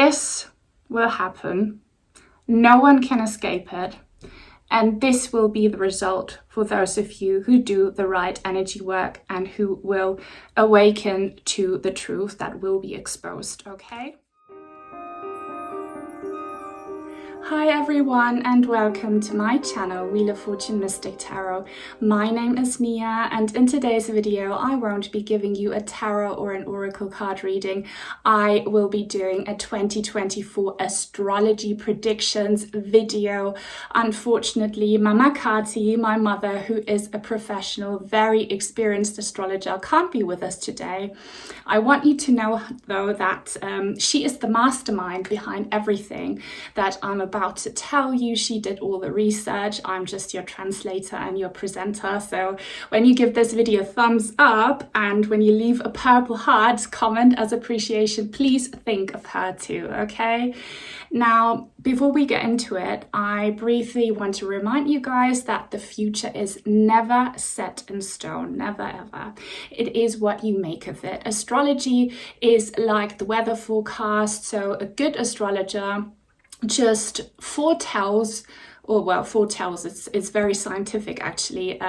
This will happen. No one can escape it. And this will be the result for those of you who do the right energy work and who will awaken to the truth that will be exposed, okay? Hi everyone, and welcome to my channel, Wheel of Fortune Mystic Tarot. My name is Nia, and in today's video I won't be giving you a tarot or an oracle card reading. I will be doing a 2024 astrology predictions video. Unfortunately, Mama Kati, my mother, who is a professional, very experienced astrologer, can't be with us today. I want you to know though that she is the mastermind behind everything that I'm about to tell you. She did all the research. I'm just your translator and your presenter. So when you give this video a thumbs up and when you leave a purple heart comment as appreciation, please think of her too, okay? Now, before we get into it, I briefly want to remind you guys that the future is never set in stone, never ever. It is what you make of it. Astrology is like the weather forecast, so a good astrologer just foretells, it's very scientific actually,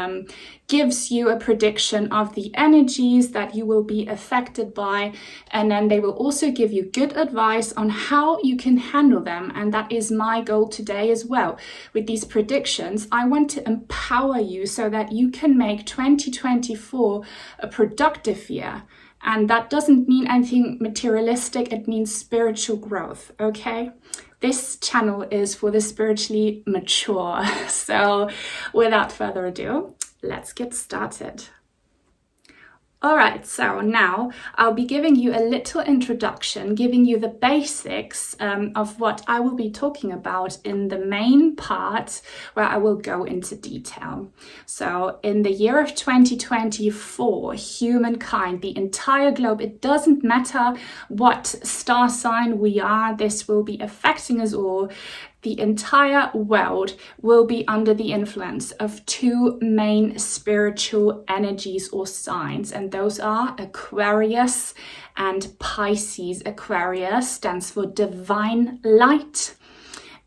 gives you a prediction of the energies that you will be affected by, and then they will also give you good advice on how you can handle them. And that is my goal today as well. With these predictions, I want to empower you so that you can make 2024 a productive year. And that doesn't mean anything materialistic, it means spiritual growth, okay? This channel is for the spiritually mature. So without further ado, let's get started. All right, so now I'll be giving you a little introduction, giving you the basics of what I will be talking about in the main part where I will go into detail. So in the year of 2024, humankind, the entire globe, it doesn't matter what star sign we are, this will be affecting us all. The entire world will be under the influence of two main spiritual energies or signs, and those are Aquarius and Pisces. Aquarius stands for divine light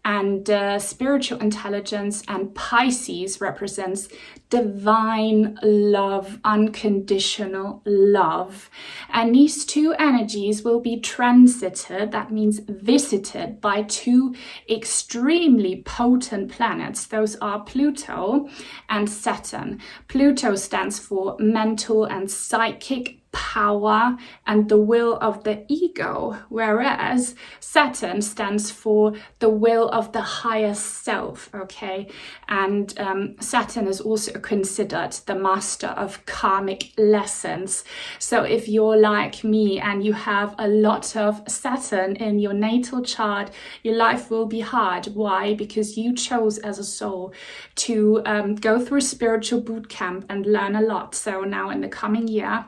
and spiritual intelligence, and Pisces represents divine love, unconditional love. And these two energies will be transited, that means visited, by two extremely potent planets. Those are Pluto and Saturn. Pluto stands for mental and psychic power and the will of the ego, whereas Saturn stands for the will of the higher self, okay? And Saturn is also considered the master of karmic lessons. So if you're like me and you have a lot of Saturn in your natal chart, your life will be hard. Why? Because you chose as a soul to go through spiritual boot camp and learn a lot. So now in the coming year,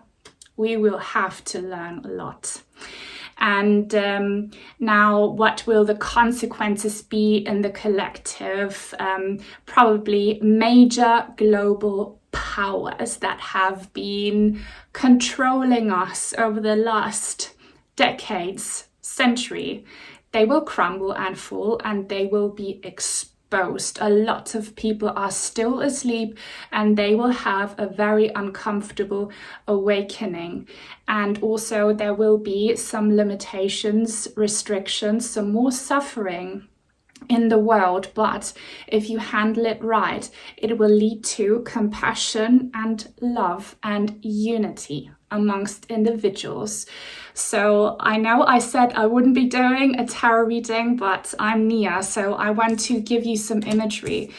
we will have to learn a lot. And now what will the consequences be in the collective? Probably major global powers that have been controlling us over the last decades, century. They will crumble and fall, and they will be exposed. A lot of people are still asleep, and they will have a very uncomfortable awakening. And also there will be some limitations, restrictions, some more suffering in the world, but if you handle it right, it will lead to compassion and love and unity amongst individuals. So I know I said I wouldn't be doing a tarot reading, but I'm Nia, so I want to give you some imagery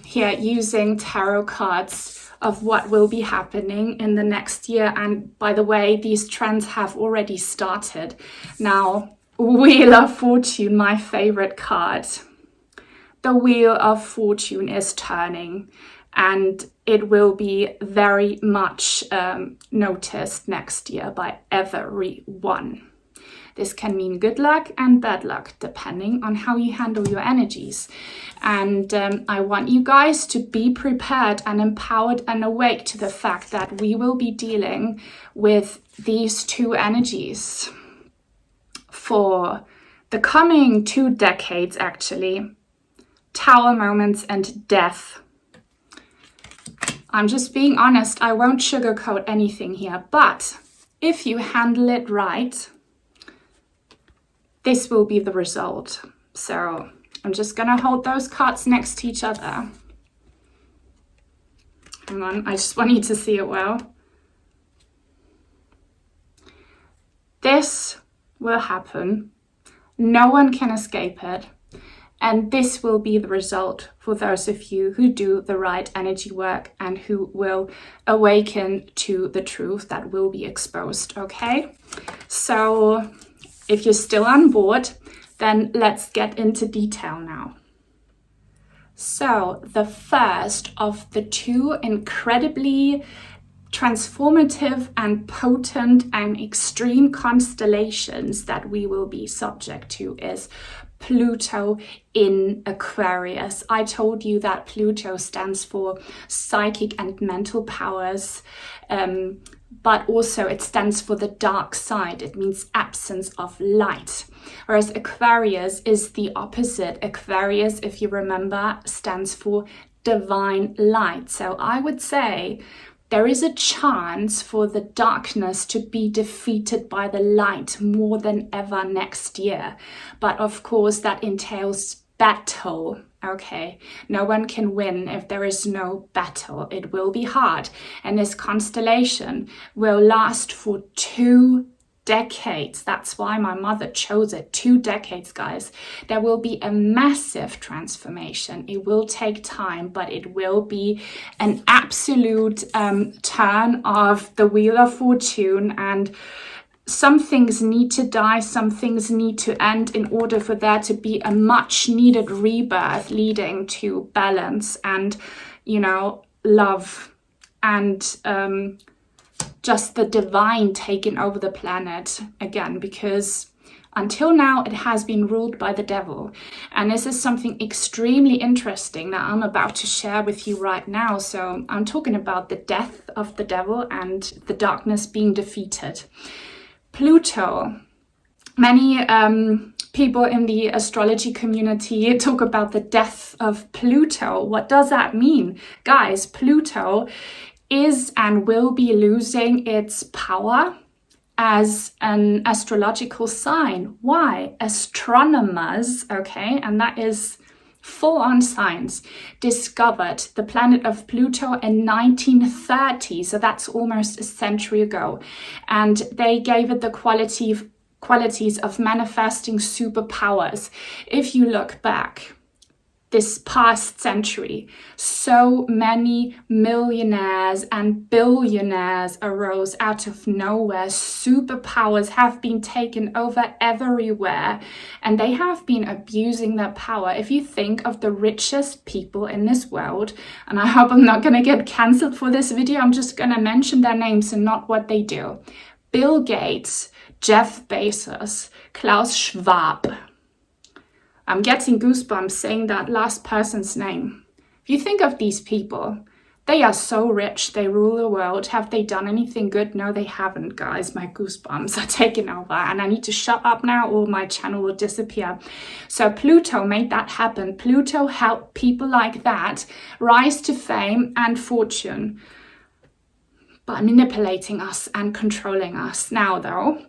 here using tarot cards of what will be happening in the next year. And by the way, these trends have already started. Now, Wheel of Fortune, my favorite card. The Wheel of Fortune is turning, and it will be very much noticed next year by everyone. This can mean good luck and bad luck, depending on how you handle your energies. And I want you guys to be prepared and empowered and awake to the fact that we will be dealing with these two energies for The coming 2 decades, actually, Tower moments and death. I'm just being honest, I won't sugarcoat anything here, but if you handle it right, this will be the result. So I'm just gonna hold those cards next to each other. Hang on, I just want you to see it well. This will happen. No one can escape it. And this will be the result for those of you who do the right energy work and who will awaken to the truth that will be exposed, okay? So if you're still on board, then let's get into detail now. So the first of the 2 incredibly transformative and potent and extreme constellations that we will be subject to is Pluto in Aquarius. I told you that Pluto stands for psychic and mental powers, but also it stands for the dark side. It means absence of light. Whereas Aquarius is the opposite. Aquarius, if you remember, stands for divine light. So I would say there is a chance for the darkness to be defeated by the light more than ever next year. But of course, that entails battle. Okay, no one can win if there is no battle. It will be hard. And this constellation will last for 2 decades. That's why my mother chose it. 2 decades, guys. There will be a massive transformation. It will take time, but it will be an absolute turn of the Wheel of Fortune, and some things need to die, some things need to end in order for there to be a much needed rebirth leading to balance and, you know, love and just the divine taking over the planet again, because until now it has been ruled by the devil. And this is something extremely interesting that I'm about to share with you right now. So I'm talking about the death of the devil and the darkness being defeated. Pluto. Many people in the astrology community talk about the death of Pluto. What does that mean? Guys, Pluto is and will be losing its power as an astrological sign. Why? Astronomers, okay, and that is full-on science, discovered the planet of Pluto in 1930, so that's almost a century ago, and they gave it the qualities of manifesting superpowers. If you look back this past century, so many millionaires and billionaires arose out of nowhere. Superpowers have been taken over everywhere, and they have been abusing their power. If you think of the richest people in this world, and I hope I'm not going to get cancelled for this video, I'm just going to mention their names and not what they do. Bill Gates, Jeff Bezos, Klaus Schwab. I'm getting goosebumps saying that last person's name. If you think of these people, they are so rich, they rule the world. Have they done anything good? No, they haven't, guys. My goosebumps are taking over, and I need to shut up now or my channel will disappear. So Pluto made that happen. Pluto helped people like that rise to fame and fortune by manipulating us and controlling us. Now, though,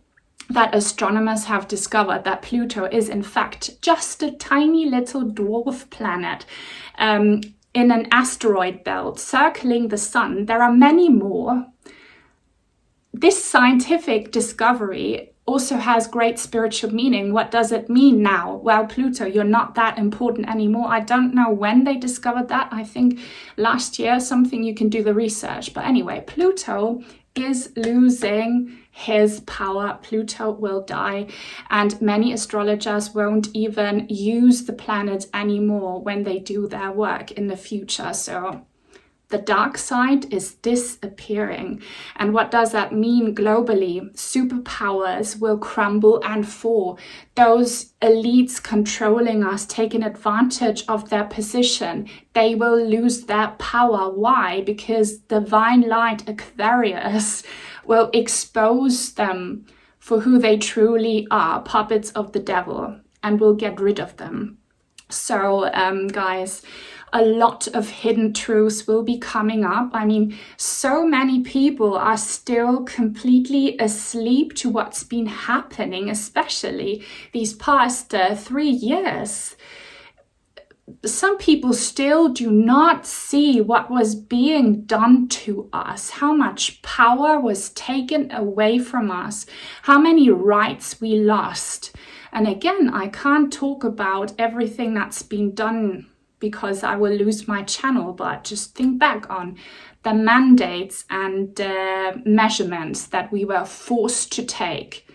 that astronomers have discovered that Pluto is in fact just a tiny little dwarf planet in an asteroid belt circling the sun. There are many more. This scientific discovery also has great spiritual meaning. What does it mean now? Well, Pluto, you're not that important anymore. I don't know when they discovered that. I think last year, something. You can do the research. But anyway, Pluto is losing his power. Pluto will die, and many astrologers won't even use the planet anymore when they do their work in the future. So the dark side is disappearing. And what does that mean globally? Superpowers will crumble and fall. Those elites controlling us, taking advantage of their position, they will lose their power. Why? Because divine light Aquarius will expose them for who they truly are, puppets of the devil. and will get rid of them. So guys, a lot of hidden truths will be coming up. I mean, so many people are still completely asleep to what's been happening, especially these past 3 years. Some people still do not see what was being done to us, how much power was taken away from us, how many rights we lost. And again, I can't talk about everything that's been done because I will lose my channel, but just think back on the mandates and measurements that we were forced to take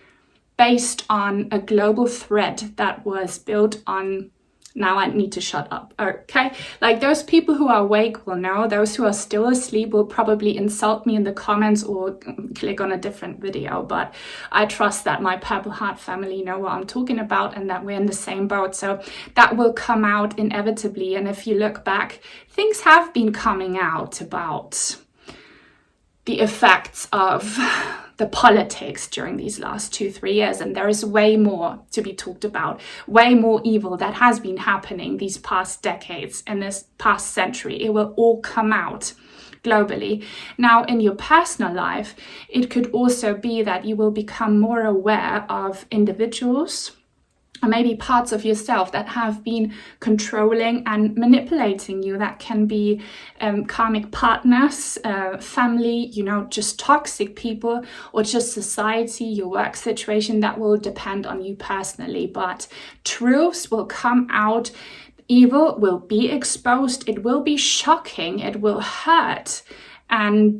based on a global threat that was built on. Now I need to shut up, okay? Like, those people who are awake will know. Those who are still asleep will probably insult me in the comments or click on a different video. But I trust that my Purple Heart family know what I'm talking about and that we're in the same boat. So that will come out inevitably. And if you look back, things have been coming out about the effects of the politics during these last 2-3 years, and there is way more to be talked about, way more evil that has been happening these past decades and this past century. It will all come out globally. Now, in your personal life, it could also be that you will become more aware of individuals, or maybe parts of yourself that have been controlling and manipulating you. That can be karmic partners, family, just toxic people, or just society, your work situation. That will depend on you personally. But truths will come out. Evil will be exposed. It will be shocking. It will hurt. And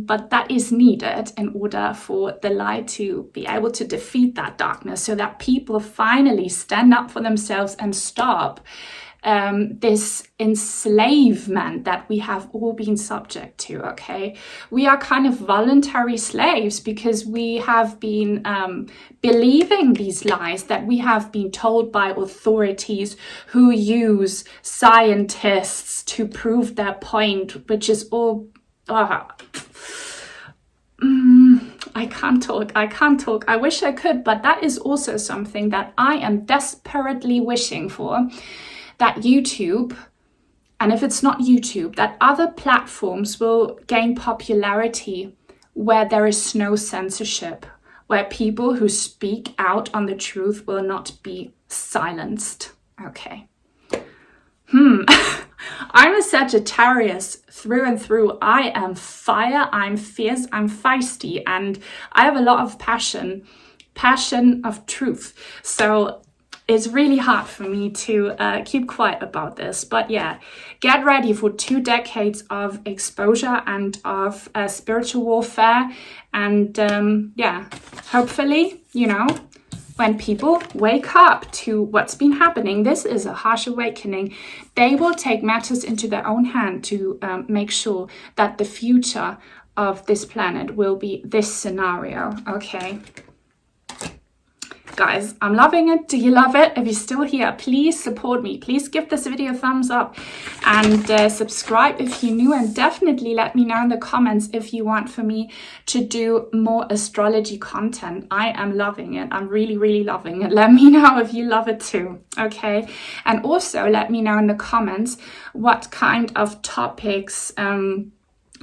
but that is needed in order for the light to be able to defeat that darkness, so that people finally stand up for themselves and stop this enslavement that we have all been subject to. Okay, we are kind of voluntary slaves because we have been believing these lies that we have been told by authorities who use scientists to prove their point, which is all I can't talk. I wish I could, but that is also something that I am desperately wishing for, that YouTube, and if it's not YouTube, that other platforms will gain popularity where there is no censorship, where people who speak out on the truth will not be silenced. Okay. I'm a Sagittarius through and through. I am fire, I'm fierce, I'm feisty, and I have a lot of passion of truth. So it's really hard for me to keep quiet about this. But yeah, get ready for 2 decades of exposure and of spiritual warfare. And hopefully, when people wake up to what's been happening, this is a harsh awakening, they will take matters into their own hand to make sure that the future of this planet will be this scenario. Okay. Guys, I'm loving it. Do you love it? If you're still here, please support me. Please give this video a thumbs up and subscribe if you're new, and definitely let me know in the comments if you want for me to do more astrology content. I am loving it. I'm really, really loving it. Let me know if you love it too. Okay. And also let me know in the comments what kind of topics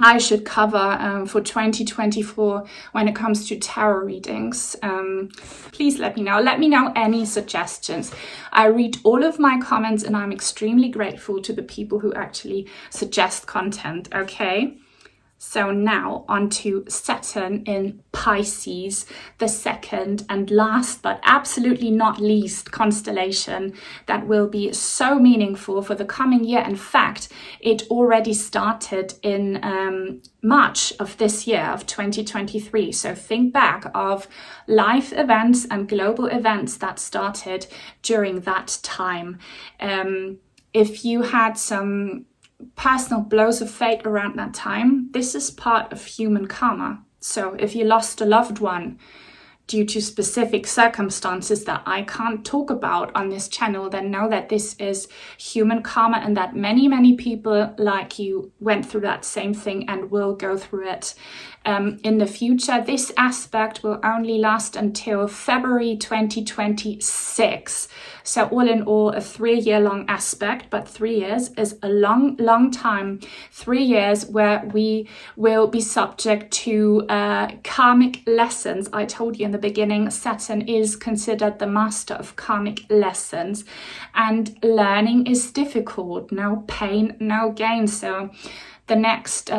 I should cover for 2024 when it comes to tarot readings. Please let me know. Let me know any suggestions. I read all of my comments and I'm extremely grateful to the people who actually suggest content, okay? So now on to Saturn in Pisces, the second and last but absolutely not least constellation that will be so meaningful for the coming year. In fact, it already started in March of this year, of 2023. So think back of life events and global events that started during that time. If you had some personal blows of fate around that time, this is part of human karma. So if you lost a loved one due to specific circumstances that I can't talk about on this channel, then know that this is human karma and that many, many people like you went through that same thing and will go through it in the future. This aspect will only last until February 2026. So all in all, a 3-year-long aspect, but 3 years is a long, long time. 3 years where we will be subject to karmic lessons. I told you in the beginning, Saturn is considered the master of karmic lessons, and learning is difficult. No pain, no gain. So the next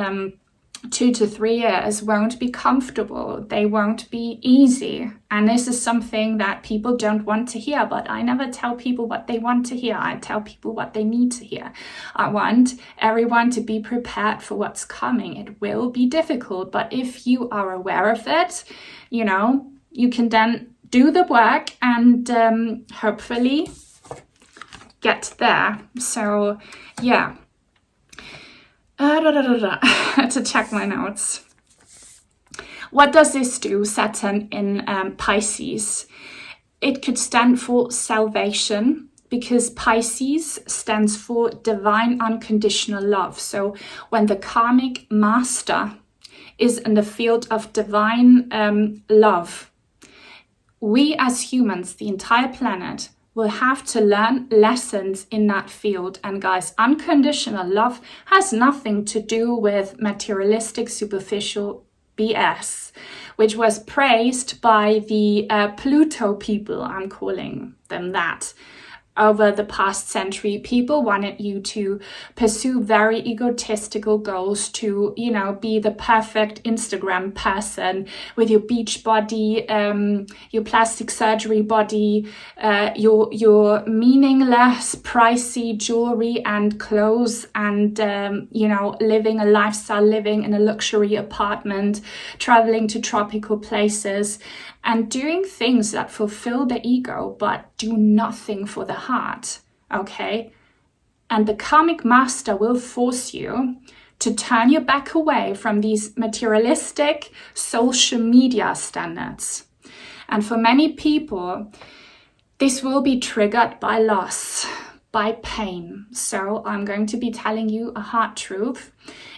2 to 3 years won't be comfortable. They won't be easy. And this is something that people don't want to hear, but I never tell people what they want to hear. I tell people what they need to hear. I want everyone to be prepared for what's coming. It will be difficult, but if you are aware of it, you know, you can then do the work and hopefully get there. So yeah. To check my notes. What does this do, Saturn in Pisces? It could stand for salvation, because Pisces stands for divine unconditional love. So when the karmic master is in the field of divine love, we as humans, the entire planet, will have to learn lessons in that field. And guys, unconditional love has nothing to do with materialistic, superficial BS, which was praised by the Pluto people, I'm calling them that. Over the past century, people wanted you to pursue very egotistical goals, to, you know, be the perfect Instagram person with your beach body, your plastic surgery body, your meaningless, pricey jewelry and clothes, and, you know, living a lifestyle, living in a luxury apartment, traveling to tropical places, and doing things that fulfill the ego but do nothing for the heart, okay? And the karmic master will force you to turn your back away from these materialistic social media standards. And for many people, this will be triggered by loss, by pain. So I'm going to be telling you a hard truth.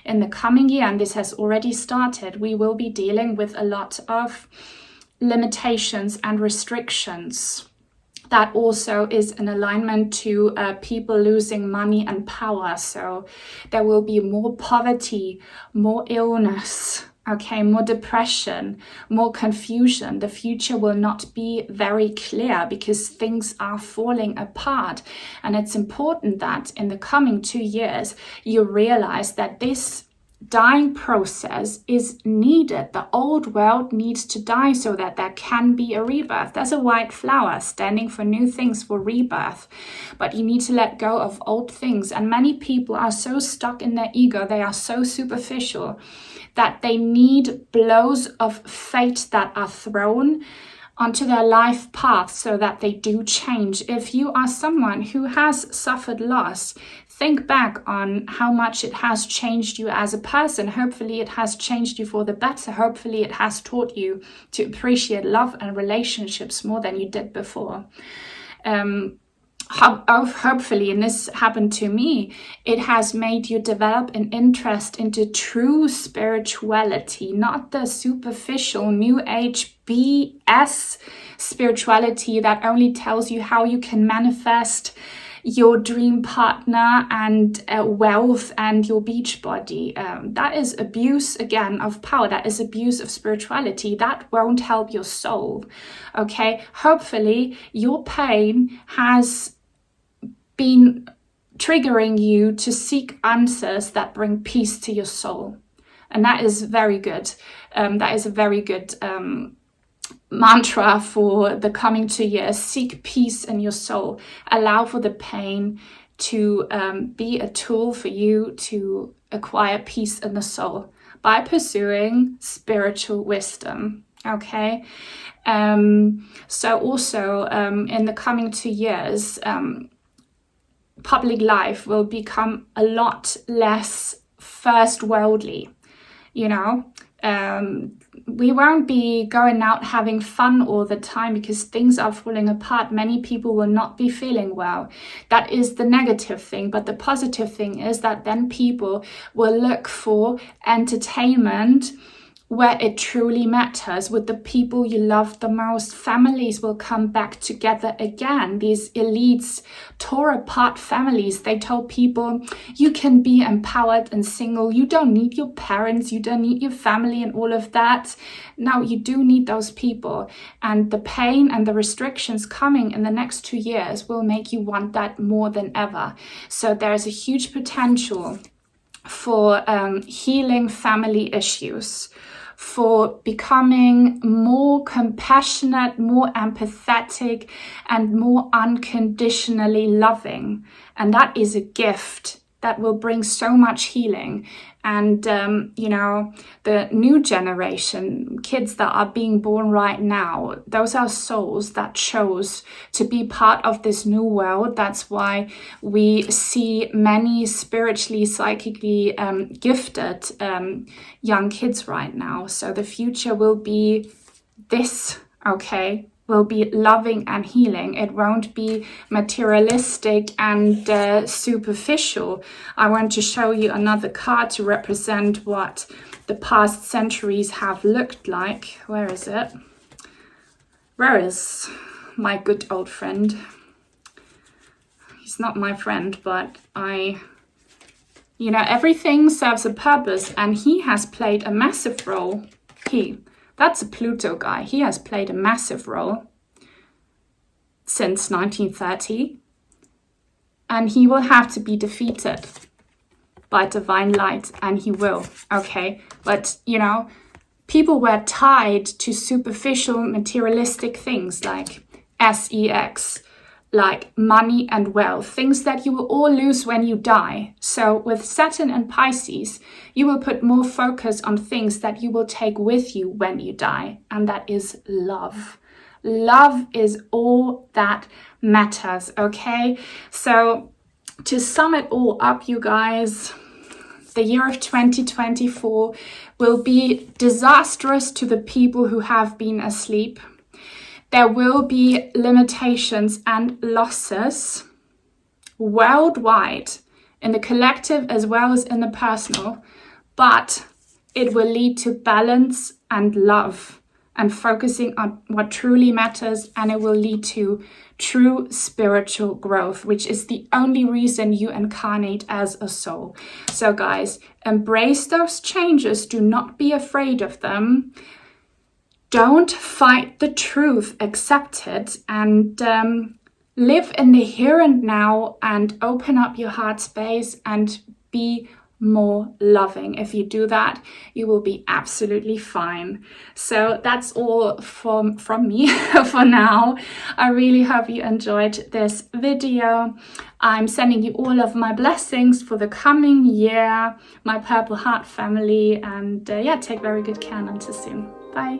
In the coming year, and this has already started, we will be dealing with a lot of limitations and restrictions. That also is in alignment to people losing money and power. So there will be more poverty, more illness, okay, more depression, more confusion. The future will not be very clear because things are falling apart. And it's important that in the coming 2 years, you realize that this dying process is needed. The old world needs to die so that there can be a rebirth. There's a white flower standing for new things, for rebirth, but you need to let go of old things. And many people are so stuck in their ego, they are so superficial, that they need blows of fate that are thrown onto their life path so that they do change. If you are someone who has suffered loss, think back on how much it has changed you as a person. Hopefully it has changed you for the better. Hopefully it has taught you to appreciate love and relationships more than you did before. Hopefully, and this happened to me, it has made you develop an interest into true spirituality, not the superficial new age BS spirituality that only tells you how you can manifest your dream partner and wealth and your beach body. That is abuse, again, of power. That is abuse of spirituality. That won't help your soul, okay? Hopefully your pain has been triggering you to seek answers that bring peace to your soul. And that is very good. That is a very good mantra for the coming 2 years. Seek peace in your soul. Allow for the pain to be a tool for you to acquire peace in the soul by pursuing spiritual wisdom. Okay. So also in the coming 2 years, public life will become a lot less first worldly, you know. we won't be going out having fun all the time because things are falling apart. Many people will not be feeling well. That is the negative thing. But the positive thing is that then people will look for entertainment where it truly matters, with the people you love the most. Families will come back together again. These elites tore apart families. They told people, you can be empowered and single. You don't need your parents. You don't need your family and all of that. Now you do need those people. And the pain and the restrictions coming in the next 2 years will make you want that more than ever. So there's a huge potential for healing family issues, for becoming more compassionate, more empathetic, and more unconditionally loving. And that is a gift that will bring so much healing. And, you know, the new generation, kids that are being born right now, those are souls that chose to be part of this new world. That's why we see many spiritually, psychically gifted young kids right now. So the future will be this, okay? Will be loving and healing. It won't be materialistic and superficial. I want to show you another card to represent what the past centuries have looked like. Where is it? Where is my good old friend? He's not my friend, but you know, everything serves a purpose, and he has played a massive role. That's a Pluto guy. He has played a massive role since 1930. And he will have to be defeated by divine light, and he will, okay? But, you know, people were tied to superficial materialistic things like sex, like money and wealth, things that you will all lose when you die. So with Saturn and Pisces, you will put more focus on things that you will take with you when you die, and that is love. Love is all that matters, okay? So to sum it all up, you guys, the year of 2024 will be disastrous to the people who have been asleep. There will be limitations and losses worldwide, in the collective as well as in the personal, but it will lead to balance and love and focusing on what truly matters, and it will lead to true spiritual growth, which is the only reason you incarnate as a soul. So guys, embrace those changes. Do not be afraid of them. Don't fight the truth, accept it, and live in the here and now, and open up your heart space and be more loving. If you do that, you will be absolutely fine. So that's all from me for now. I really hope you enjoyed this video. I'm sending you all of my blessings for the coming year, my Purple Heart family, and yeah, take very good care, and until soon. Bye.